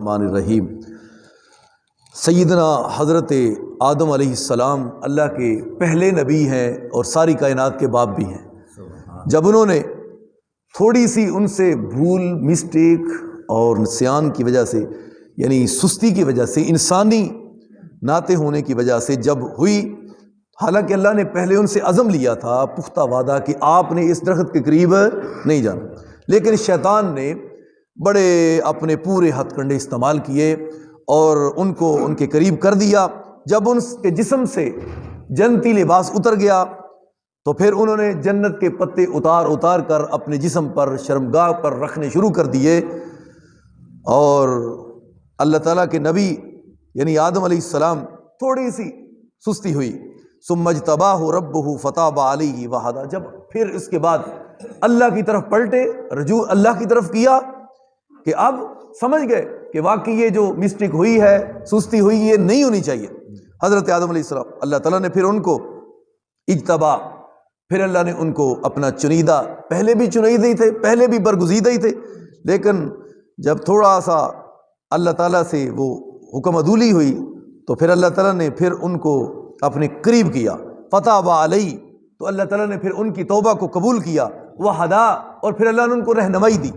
الرحمن الرحیم۔ سیدنا حضرت آدم علیہ السلام اللہ کے پہلے نبی ہیں اور ساری کائنات کے باپ بھی ہیں۔ جب انہوں نے تھوڑی سی ان سے بھول، مسٹیک اور نسیان کی وجہ سے، یعنی سستی کی وجہ سے، انسانی ناطے ہونے کی وجہ سے جب ہوئی، حالانکہ اللہ نے پہلے ان سے عزم لیا تھا، پختہ وعدہ کہ آپ نے اس درخت کے قریب نہیں جانا، لیکن شیطان نے بڑے اپنے پورے ہتھ کنڈے استعمال کیے اور ان کو ان کے قریب کر دیا۔ جب ان کے جسم سے جنتی لباس اتر گیا تو پھر انہوں نے جنت کے پتے اتار اتار کر اپنے جسم پر، شرمگاہ پر رکھنے شروع کر دیے، اور اللہ تعالیٰ کے نبی یعنی آدم علیہ السلام تھوڑی سی سستی ہوئی۔ ثم اجتباہ ربہ فتاب علیہ وہدی، جب پھر اس کے بعد اللہ کی طرف پلٹے، رجوع اللہ کی طرف کیا کہ اب سمجھ گئے کہ واقعی یہ جو مسٹیک ہوئی ہے، سستی ہوئی، یہ نہیں ہونی چاہیے۔ حضرت آدم علیہ السلام، اللہ تعالیٰ نے پھر ان کو اجتبا، پھر اللہ نے ان کو اپنا چنیدہ، پہلے بھی چنیدے ہی تھے، پہلے بھی برگزیدہ ہی تھے، لیکن جب تھوڑا سا اللہ تعالیٰ سے وہ حکم عدولی ہوئی تو پھر اللہ تعالیٰ نے پھر ان کو اپنے قریب کیا، فتاب علیہ، تو اللہ تعالیٰ نے پھر ان کی توبہ کو قبول کیا، وہدا، اور پھر اللہ نے ان کو رہنمائی دی۔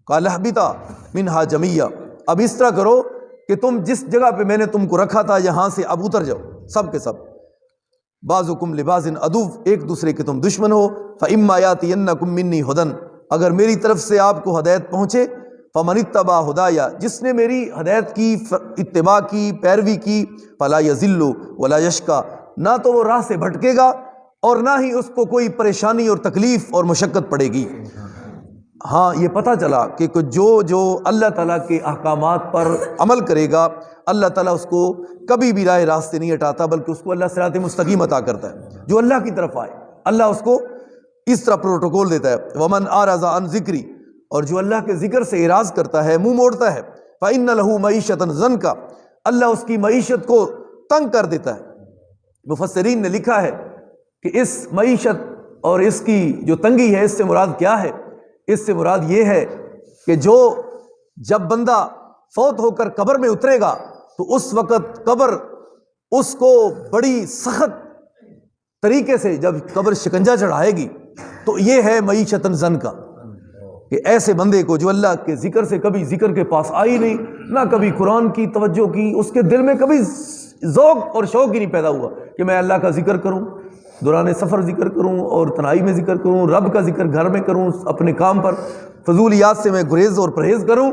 قال اہبطا منہا جمیعا، اب اس طرح کرو کہ تم جس جگہ پہ میں نے تم کو رکھا تھا یہاں سے اب اتر جاؤ، سب کے سب۔ بعضکم لبعض عدو، ایک دوسرے کے تم دشمن ہو۔ فاما یاتینکم منی ھدی، اگر میری طرف سے آپ کو ہدایت پہنچے، فمن اتبع ھدایا، جس نے میری ہدایت کی اتباع کی، پیروی کی، فلا یضل ولا یشقی، نہ تو وہ راہ سے بھٹکے گا اور نہ ہی اس کو کوئی پریشانی اور تکلیف اور مشقت پڑے گی۔ ہاں یہ پتہ چلا کہ جو اللہ تعالیٰ کے احکامات پر عمل کرے گا، اللہ تعالیٰ اس کو کبھی بھی راہ راستے نہیں ہٹاتا، بلکہ اس کو اللہ صراط مستقیم عطا کرتا ہے۔ جو اللہ کی طرف آئے اللہ اس کو اس طرح پروٹوکول دیتا ہے۔ ومن اعرض عن ذکری، اور جو اللہ کے ذکر سے اعراض کرتا ہے، منہ موڑتا ہے، فإن له معیشۃ ضنکا، اللہ اس کی معیشت کو تنگ کر دیتا ہے۔ مفسرین نے لکھا ہے کہ اس معیشت اور اس کی جو تنگی ہے، اس سے مراد کیا ہے؟ اس سے مراد یہ ہے کہ جب بندہ فوت ہو کر قبر میں اترے گا تو اس وقت قبر اس کو بڑی سخت طریقے سے جب قبر شکنجہ چڑھائے گی، تو یہ ہے معیشت ضنکا، کہ ایسے بندے کو جو اللہ کے ذکر سے کبھی ذکر کے پاس آئی نہیں، نہ کبھی قرآن کی توجہ کی، اس کے دل میں کبھی ذوق اور شوق ہی نہیں پیدا ہوا کہ میں اللہ کا ذکر کروں، دوران سفر ذکر کروں اور تنہائی میں ذکر کروں، رب کا ذکر گھر میں کروں، اپنے کام پر فضولیات سے میں گریز اور پرہیز کروں،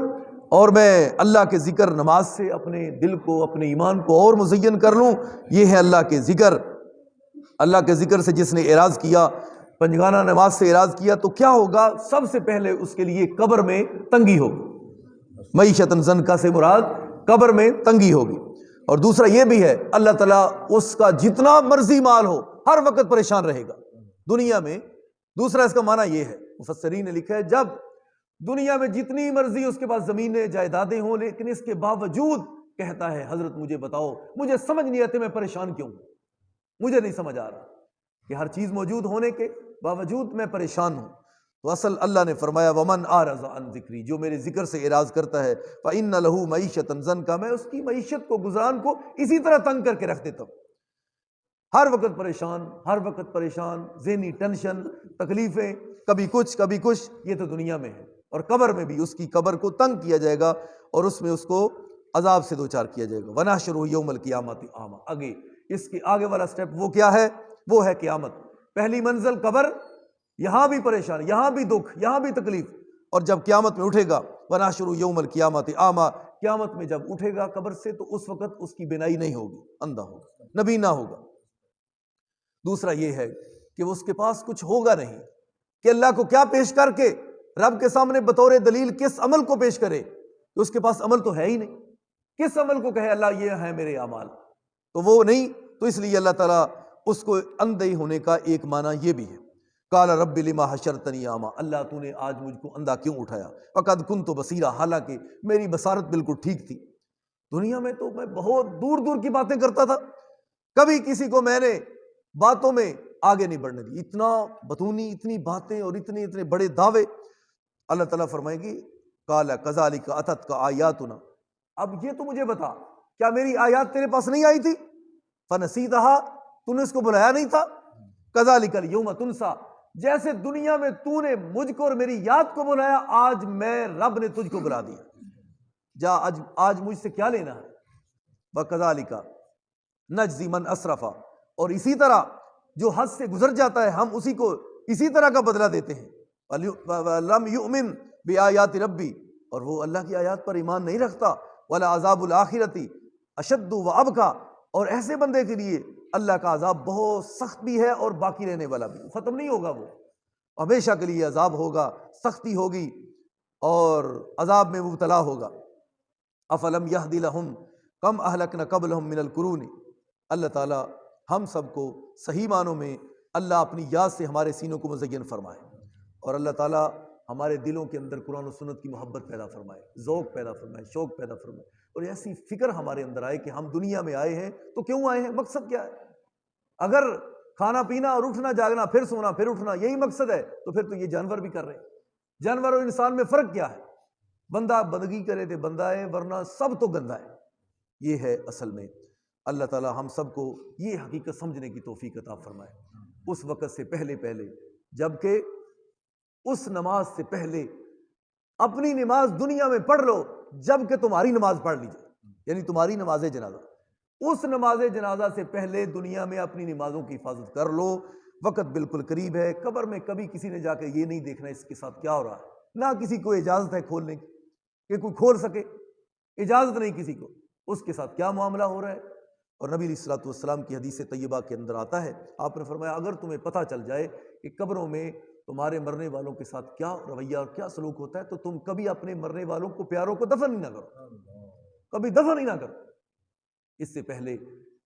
اور میں اللہ کے ذکر نماز سے اپنے دل کو، اپنے ایمان کو اور مزین کر لوں۔ یہ ہے اللہ کے ذکر۔ اللہ کے ذکر سے جس نے اعراض کیا، پنجگانہ نماز سے اعراض کیا، تو کیا ہوگا؟ سب سے پہلے اس کے لیے قبر میں تنگی ہوگی۔ معیشت ضنکا سے مراد قبر میں تنگی ہوگی۔ اور دوسرا یہ بھی ہے، اللہ تعالیٰ اس کا جتنا مرضی مال ہو ہر وقت پریشان رہے گا دنیا میں۔ دوسرا اس کا معنی یہ ہے، مفسرین نے لکھا ہے، جب دنیا میں جتنی مرضی اس کے پاس زمینیں جائیدادیں ہوں، لیکن اس کے باوجود کہتا ہے حضرت مجھے بتاؤ، مجھے سمجھ نہیں آتے میں پریشان کیوں ہوں، مجھے نہیں سمجھ آ رہا کہ ہر چیز موجود ہونے کے باوجود میں پریشان ہوں۔ تو اصل اللہ نے فرمایا ومن اعرض عن ذکری، جو میرے ذکر سے اعراض کرتا ہے، فإن له معیشۃ ضنکا، میں اس کی معیشت کو، گزران کو اسی طرح تنگ کر کے رکھ دیتا ہوں، ہر وقت پریشان، ہر وقت پریشان، ذہنی ٹینشن، تکلیفیں، کبھی کچھ، یہ تو دنیا میں ہے، اور قبر میں بھی اس کی قبر کو تنگ کیا جائے گا اور اس میں اس کو عذاب سے دوچار کیا جائے گا۔ ونحشرہ یوم القیامۃ اعمی، آگے اس کے آگے والا سٹیپ وہ کیا ہے؟ وہ ہے قیامت۔ پہلی منزل قبر، یہاں بھی پریشان، یہاں بھی دکھ، یہاں بھی تکلیف، اور جب قیامت میں اٹھے گا، ونحشرہ یوم القیامۃ اعمی، قیامت میں جب اٹھے گا قبر سے تو اس وقت اس کی بینائی نہیں ہوگی، اندھا ہوگا، نبینا ہوگا۔ دوسرا یہ ہے کہ اس کے پاس کچھ ہوگا نہیں، کہ اللہ کو کیا پیش کر کے رب کے سامنے بطور دلیل کس عمل کو پیش کرے، کہ اس کے پاس عمل تو ہے ہی نہیں، کس عمل کو کہے اللہ یہ ہے میرے اعمال، تو وہ نہیں۔ تو اس لیے اللہ تعالیٰ اس کو اندھے ہونے کا ایک معنی یہ بھی ہے۔ قال رب لما حشرتنی اعمی، اللہ تو نے آج مجھ کو اندھا کیوں اٹھایا؟ وقد کنت بصیرا، حالانکہ میری بصارت بالکل ٹھیک تھی، دنیا میں تو میں بہت دور دور کی باتیں کرتا تھا، کبھی کسی کو میں نے باتوں میں آگے نہیں بڑھنے دی، اتنا بتونی، اتنی باتیں اور اتنے بڑے دعوے۔ اللہ تعالیٰ فرمائے گی قال کذالک اتتک آیاتنا، اب یہ تو مجھے بتا، کیا میری آیات تیرے پاس نہیں آئی تھی؟ فنسیتہا، تو نے اس کو بلایا نہیں تھا؟ کذالک الیوم تنسیٰ، جیسے دنیا میں تو نے مجھ کو اور میری یاد کو بلایا، آج میں رب نے تجھ کو بلا دیا، جا آج مجھ سے کیا لینا ہے؟ وَكَذَلِكَ نَجْزِي مَنْ أَسْرَفَ، اور اسی طرح جو حد سے گزر جاتا ہے ہم اسی کو اسی طرح کا بدلہ دیتے ہیں۔ وَلَمْ يُؤْمِنْ بِآيَاتِ رَبِّي، اور وہ اللہ کی آیات پر ایمان نہیں رکھتا۔ وَلَعَذَابُ الْآخِرَةِ أَشَدُّ وَأَبْقَىٰ، اور ایسے بندے کے لیے اللہ کا عذاب بہت سخت بھی ہے اور باقی رہنے والا بھی، ختم نہیں ہوگا، وہ ہمیشہ کے لیے عذاب ہوگا، سختی ہوگی اور عذاب میں مبتلا ہوگا۔ افلم یہدی لہم کم اہلکنا قبلہم من القرون، اللہ تعالیٰ ہم سب کو صحیح معنوں میں اللہ اپنی یاد سے ہمارے سینوں کو مزین فرمائے، اور اللہ تعالیٰ ہمارے دلوں کے اندر قرآن و سنت کی محبت پیدا فرمائے، ذوق پیدا فرمائے، شوق پیدا فرمائے، اور ایسی فکر ہمارے اندر آئے کہ ہم دنیا میں آئے ہیں تو کیوں آئے ہیں، مقصد کیا ہے؟ اگر کھانا پینا اور اٹھنا جاگنا پھر سونا پھر اٹھنا یہی مقصد ہے تو پھر تو یہ جانور بھی کر رہے ہیں۔ جانور اور انسان میں فرق کیا ہے؟ بندہ بندگی کرے تو بندہ ہے، ورنہ سب تو گندہ ہے۔ یہ ہے اصل میں۔ اللہ تعالی ہم سب کو یہ حقیقت سمجھنے کی توفیق عطا فرمائے، اس وقت سے پہلے جبکہ اس نماز سے پہلے اپنی نماز دنیا میں پڑھ لو جبکہ تمہاری نماز پڑھ لیجئے، یعنی تمہاری نماز جنازہ، اس نماز جنازہ سے پہلے دنیا میں اپنی نمازوں کی حفاظت کر لو۔ وقت بالکل قریب ہے، قبر میں کبھی کسی نے جا کے یہ نہیں دیکھنا اس کے ساتھ کیا ہو رہا ہے، نہ کسی کو اجازت ہے کھولنے کی کہ کوئی کھول سکے، اجازت نہیں کسی کو، اس کے ساتھ کیا معاملہ ہو رہا ہے۔ اور نبی علیہ الصلوۃ والسلام کی حدیث طیبہ کے اندر آتا ہے، آپ نے فرمایا اگر تمہیں پتہ چل جائے کہ قبروں میں تمہارے مرنے والوں کے ساتھ کیا رویہ اور کیا سلوک ہوتا ہے تو تم کبھی اپنے مرنے والوں کو پیاروں کو دفن ہی نہ کرو، کبھی دفن ہی نہ کرو۔ اس سے پہلے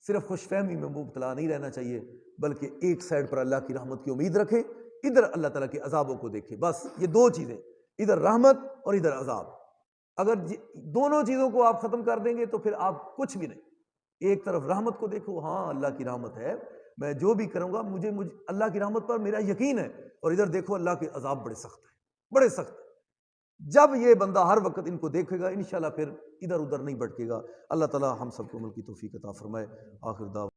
صرف خوش فہمی میں مبتلا نہیں رہنا چاہیے، بلکہ ایک سائڈ پر اللہ کی رحمت کی امید رکھے، ادھر اللہ تعالیٰ کے عذابوں کو دیکھے، بس یہ دو چیزیں، ادھر رحمت اور ادھر عذاب۔ اگر دونوں چیزوں کو آپ ختم کر دیں گے تو پھر آپ کچھ بھی نہیں۔ ایک طرف رحمت کو دیکھو، ہاں اللہ کی رحمت ہے، میں جو بھی کروں گا مجھے اللہ کی رحمت پر میرا یقین ہے، اور ادھر دیکھو اللہ کے عذاب بڑے سخت ہیں، بڑے سخت ہیں۔ جب یہ بندہ ہر وقت ان کو دیکھے گا انشاءاللہ پھر ادھر ادھر نہیں بھٹکے گا۔ اللہ تعالی ہم سب کو عمل کی توفیق عطا فرمائے۔ آخر دعوانا